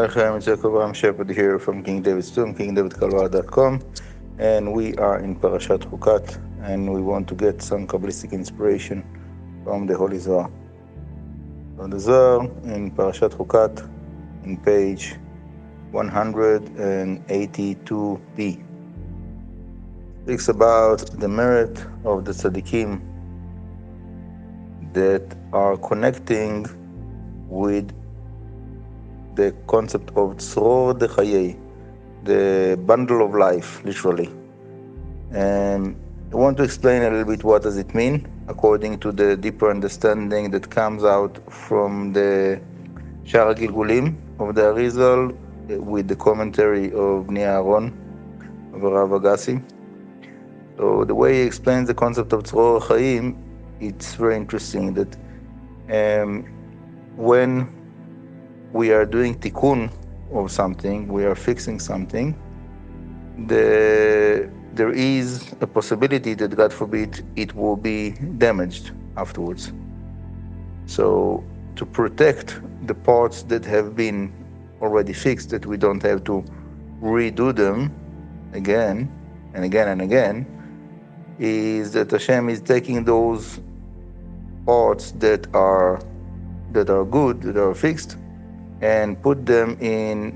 Aleichem, it's Ya'Kov, I'm Shepard here from King David's Tomb, kingdavidkabbalah.com, and we are in Parashat Chukat, and we want to get some Kabbalistic inspiration from the Holy Zohar. From the Zohar in Parashat Chukat, in page 182b, speaks about the merit of the tzaddikim that are connecting with the concept of tzror de chayei, the bundle of life, literally. And I want to explain a little bit what does it mean, according to the deeper understanding that comes out from the Shar Gilgulim of the Arizal with the commentary of Bnei Aaron of Rav Agassi. So the way he explains the concept of tzror chaim, it's very interesting that when we are doing tikkun of something, we are fixing something, there is a possibility that, God forbid, it will be damaged afterwards. So to protect the parts that have been already fixed, that we don't have to redo them again and again and again, is that Hashem is taking those parts that are good, that are fixed, and put them in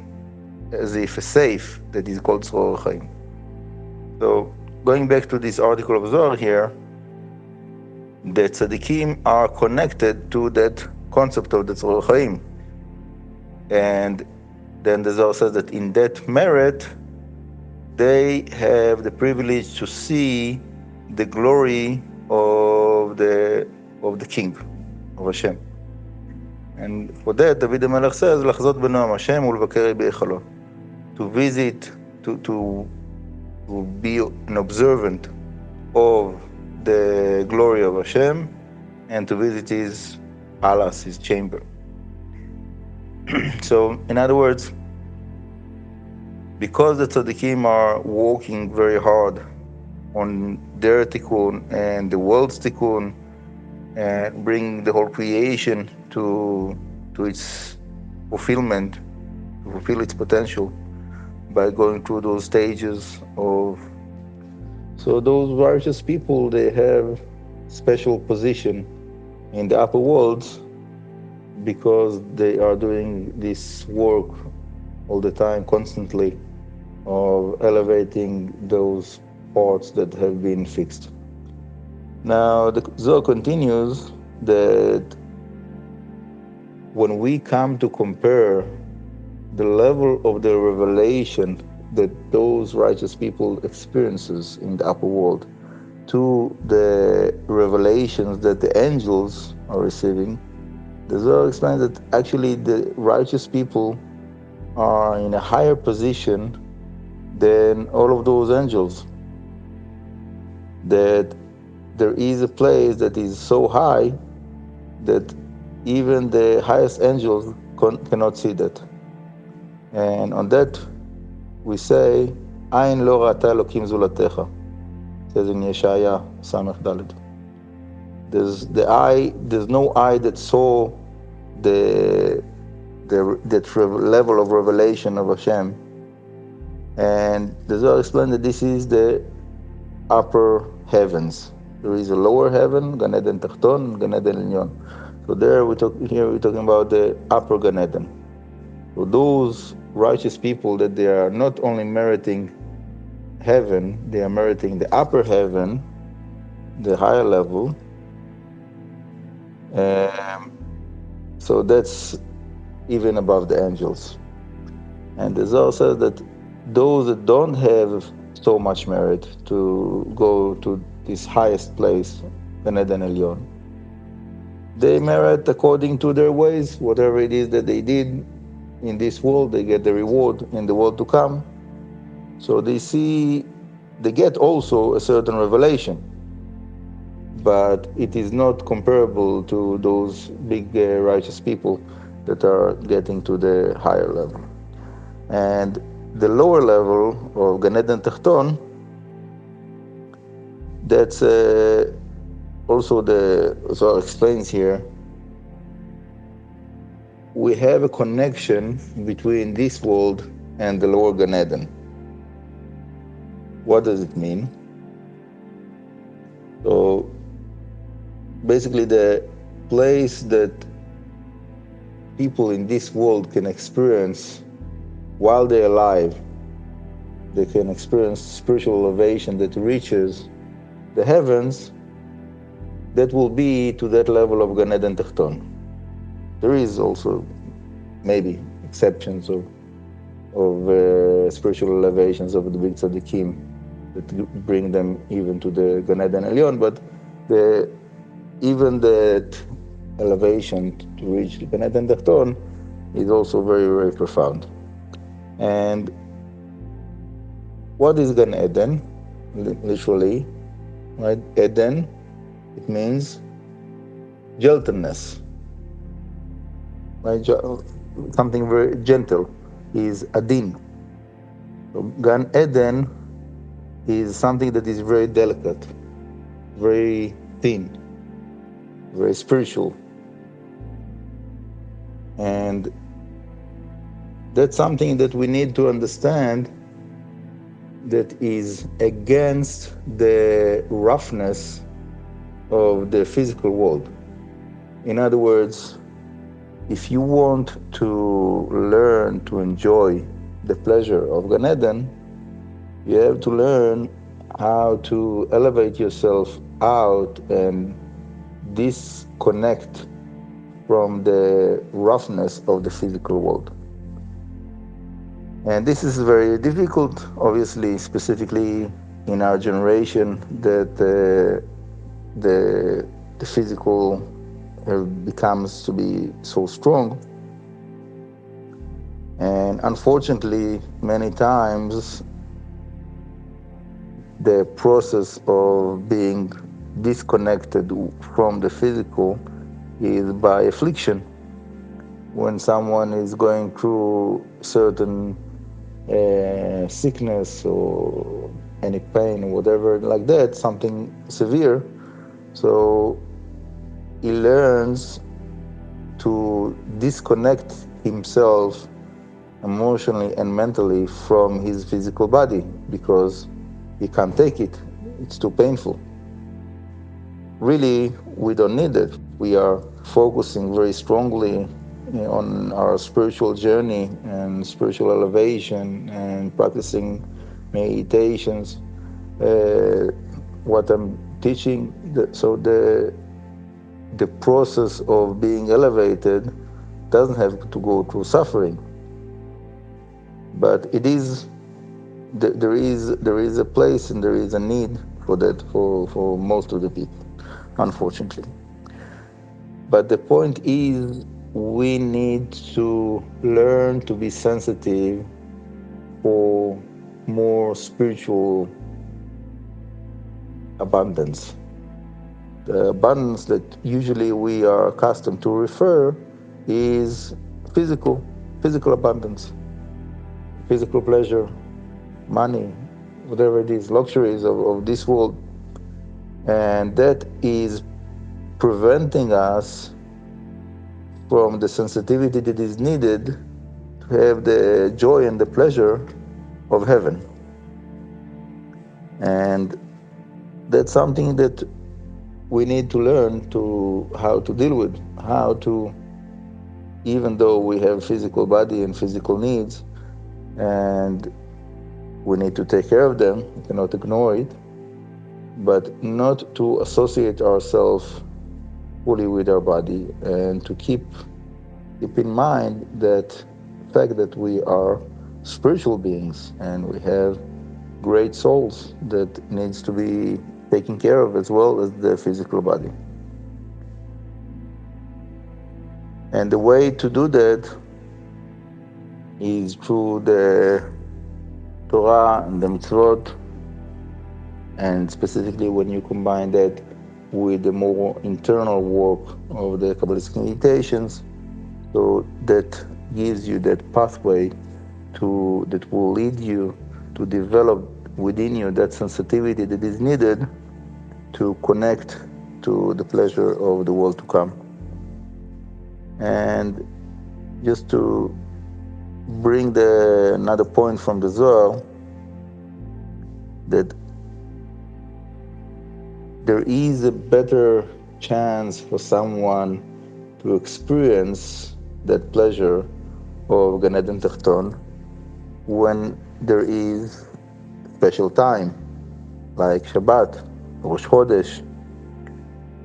as if a safe that is called tzror chaim. So going back to this article of Zohar here, the tzaddikim are connected to that concept of the tzror chaim. And then the Zohar says that in that merit, they have the privilege to see the glory of the King, of Hashem. And for that, David HaMelech says, לחזות בנועם Hashem ולבקר בהיכלו. To visit, to be an observant of the glory of Hashem, and to visit his palace, his chamber. So, in other words, because the tzaddikim are working very hard on their tikkun and the world's tikkun, and bring the whole creation to its fulfillment, to fulfill its potential by going through those stages of. So those righteous people, they have special position in the upper worlds because they are doing this work all the time, constantly, of elevating those parts that have been fixed. Now, the Zohar continues that when we come to compare the level of the revelation that those righteous people experiences in the upper world to the revelations that the angels are receiving, the Zohar explains that actually the righteous people are in a higher position than all of those angels. That there is a place that is so high that even the highest angels cannot see that. And on that, we say, Ain lo ra'ata Elokim zulatecha, says in Yeshaya Samech Daled. There's no eye that saw that level of revelation of Hashem. And the Zohar explained that this is the upper heavens. There is a lower heaven, Gan Eden Tachton, Gan Eden Elyon. So here we're talking about the upper Gan Eden. So those righteous people, that they are not only meriting heaven, they are meriting the upper heaven, the higher level. So that's even above the angels. And the Zohar says that those that don't have so much merit to go to this highest place, Gan Eden Elyon, they merit according to their ways, whatever it is that they did in this world, they get the reward in the world to come. So they get also a certain revelation, but it is not comparable to those big righteous people that are getting to the higher level. And the lower level of Gan Eden Tachton, that's also the Zohar explains here, we have a connection between this world and the lower Gan Eden. What does it mean? So basically the place that people in this world can experience while they're alive, they can experience spiritual elevation that reaches the heavens, that will be to that level of Gan Eden Techton. There is also maybe exceptions of spiritual elevations of the big tzaddikim that bring them even to the Gan Eden Elyon, but even that elevation to reach the Gan Eden Techton is also very, very profound. And what is Gan Eden? Literally, right? Eden, it means gentleness, right? Something very gentle is Adin. So Gan Eden is something that is very delicate, very thin, very spiritual. And that's something that we need to understand, that is against the roughness of the physical world. In other words, if you want to learn to enjoy the pleasure of Gan Eden, you have to learn how to elevate yourself out and disconnect from the roughness of the physical world. And this is very difficult, obviously, specifically in our generation, that the physical becomes to be so strong. And unfortunately, many times, the process of being disconnected from the physical is by affliction. When someone is going through certain sickness or any pain or whatever like that, something severe, so he learns to disconnect himself emotionally and mentally from his physical body because he can't take it. It's too painful. Really, we don't need it. We are focusing very strongly on our spiritual journey and spiritual elevation and practicing meditations. What I'm teaching, so the process of being elevated doesn't have to go through suffering, but it is. There is a place and there is a need for that for most of the people, unfortunately. But the point is, we need to learn to be sensitive for more spiritual abundance. The abundance that usually we are accustomed to refer is physical abundance, physical pleasure, money, whatever it is, luxuries of this world. And that is preventing us from the sensitivity that is needed to have the joy and the pleasure of heaven. And that's something that we need to learn how to deal with, how to, even though we have physical body and physical needs, and we need to take care of them, we cannot ignore it, but not to associate ourselves fully with our body, and to keep in mind that fact that we are spiritual beings and we have great souls that needs to be taken care of as well as the physical body. And the way to do that is through the Torah and the mitzvot, and specifically when you combine that with the more internal work of the Kabbalistic meditations, so that gives you that pathway that will lead you to develop within you that sensitivity that is needed to connect to the pleasure of the world to come. And just to bring another point from the Zohar, that there is a better chance for someone to experience that pleasure of Gan Eden Techton when there is special time, like Shabbat, Rosh Chodesh,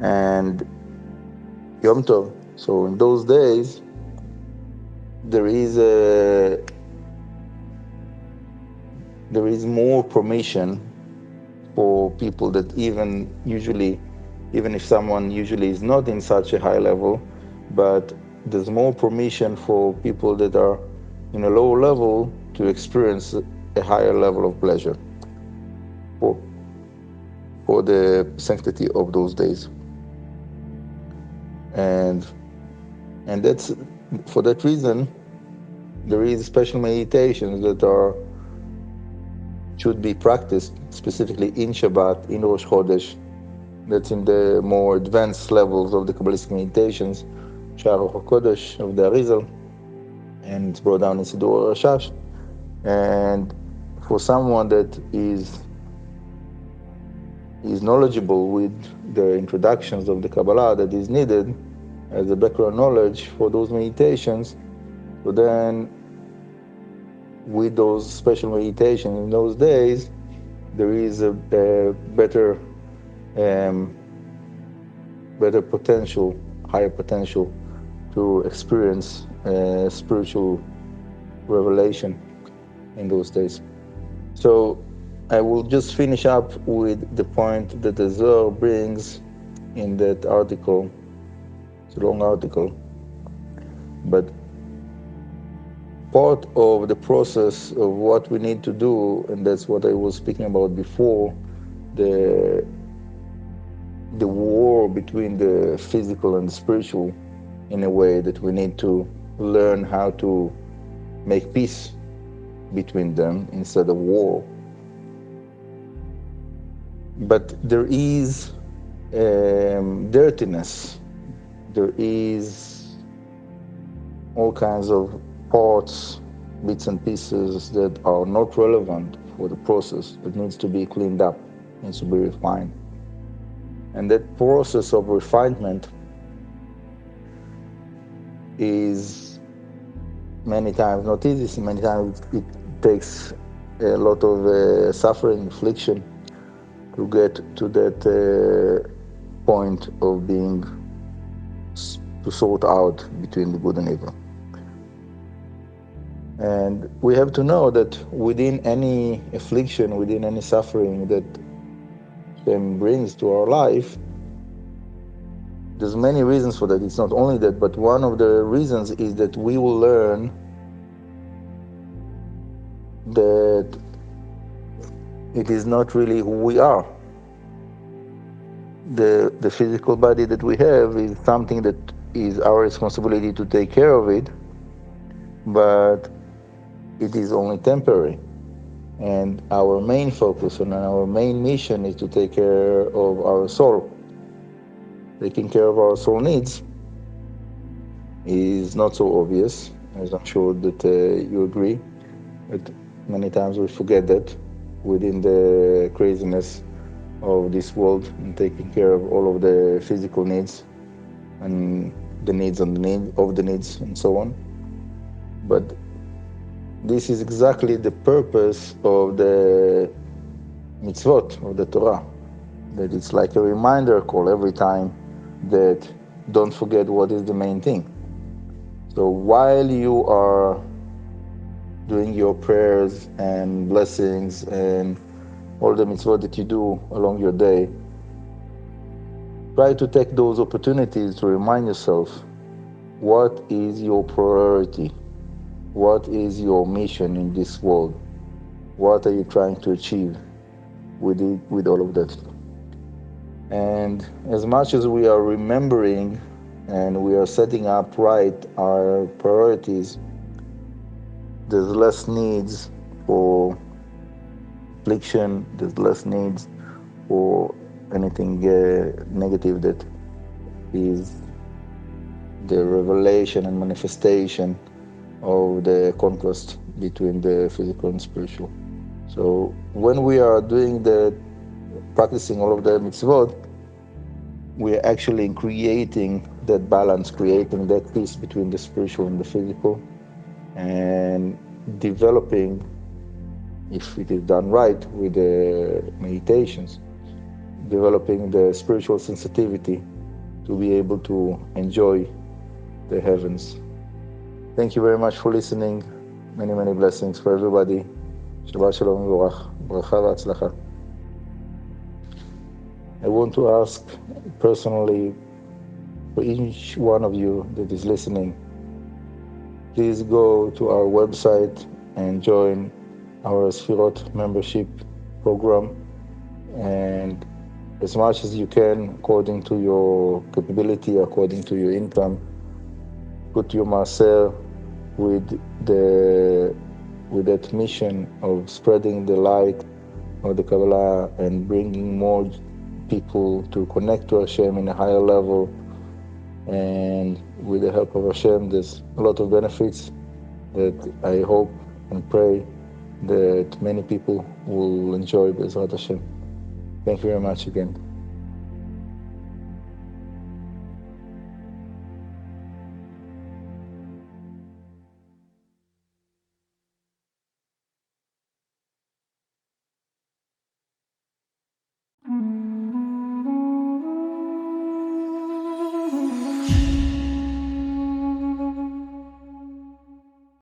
and Yom Tov. So in those days, there is more permission for people that even if someone usually is not in such a high level, but there's more permission for people that are in a low level to experience a higher level of pleasure for the sanctity of those days. And that's for that reason there is special meditations that should be practiced specifically in Shabbat, in Rosh Chodesh. That's in the more advanced levels of the Kabbalistic meditations, Sha'ar HaKodesh of the Arizal, and it's brought down in Sidur Rashash. And for someone that is knowledgeable with the introductions of the Kabbalah that is needed as a background knowledge for those meditations, so then with those special meditations in those days, there is a better potential, higher potential to experience spiritual revelation in those days. So I will just finish up with the point that the Zohar brings in that article. It's a long article, but part of the process of what we need to do, and that's what I was speaking about before, the war between the physical and the spiritual, in a way that we need to learn how to make peace between them instead of war. But there is dirtiness, there is all kinds of parts, bits and pieces that are not relevant for the process, that needs to be cleaned up, needs to be refined. And that process of refinement is many times not easy. Many times it takes a lot of suffering, affliction to get to that point of being to sort out between the good and evil. And we have to know that within any affliction, within any suffering that Hashem brings to our life, there's many reasons for that. It's not only that, but one of the reasons is that we will learn that it is not really who we are. The physical body that we have is something that is our responsibility to take care of it, but it is only temporary. And our main focus and our main mission is to take care of our soul. Taking care of our soul needs is not so obvious, as I'm sure that you agree. But many times we forget that within the craziness of this world and taking care of all of the physical needs and the needs of the needs and so on. But this is exactly the purpose of the mitzvot, of the Torah, that it's like a reminder call every time that don't forget what is the main thing. So while you are doing your prayers and blessings and all the mitzvot that you do along your day, try to take those opportunities to remind yourself what is your priority. What is your mission in this world? What are you trying to achieve with all of that? And as much as we are remembering and we are setting up right our priorities, there's less needs for affliction, there's less needs for anything negative that is the revelation and manifestation of the contrast between the physical and spiritual. So when we are practicing all of the mitzvot, we are actually creating that balance, creating that peace between the spiritual and the physical, and developing, if it is done right with the meditations, developing the spiritual sensitivity to be able to enjoy the heavens. Thank you very much for listening. Many, many blessings for everybody. Shabbat shalom v'vorach. Bracha v'atzlacha. I want to ask personally for each one of you that is listening, please go to our website and join our Sfirot membership program. And as much as you can, according to your capability, according to your income, put your maaser with that mission of spreading the light of the Kabbalah and bringing more people to connect to Hashem in a higher level. And with the help of Hashem, there's a lot of benefits that I hope and pray that many people will enjoy B'ezrat Hashem. Thank you very much again.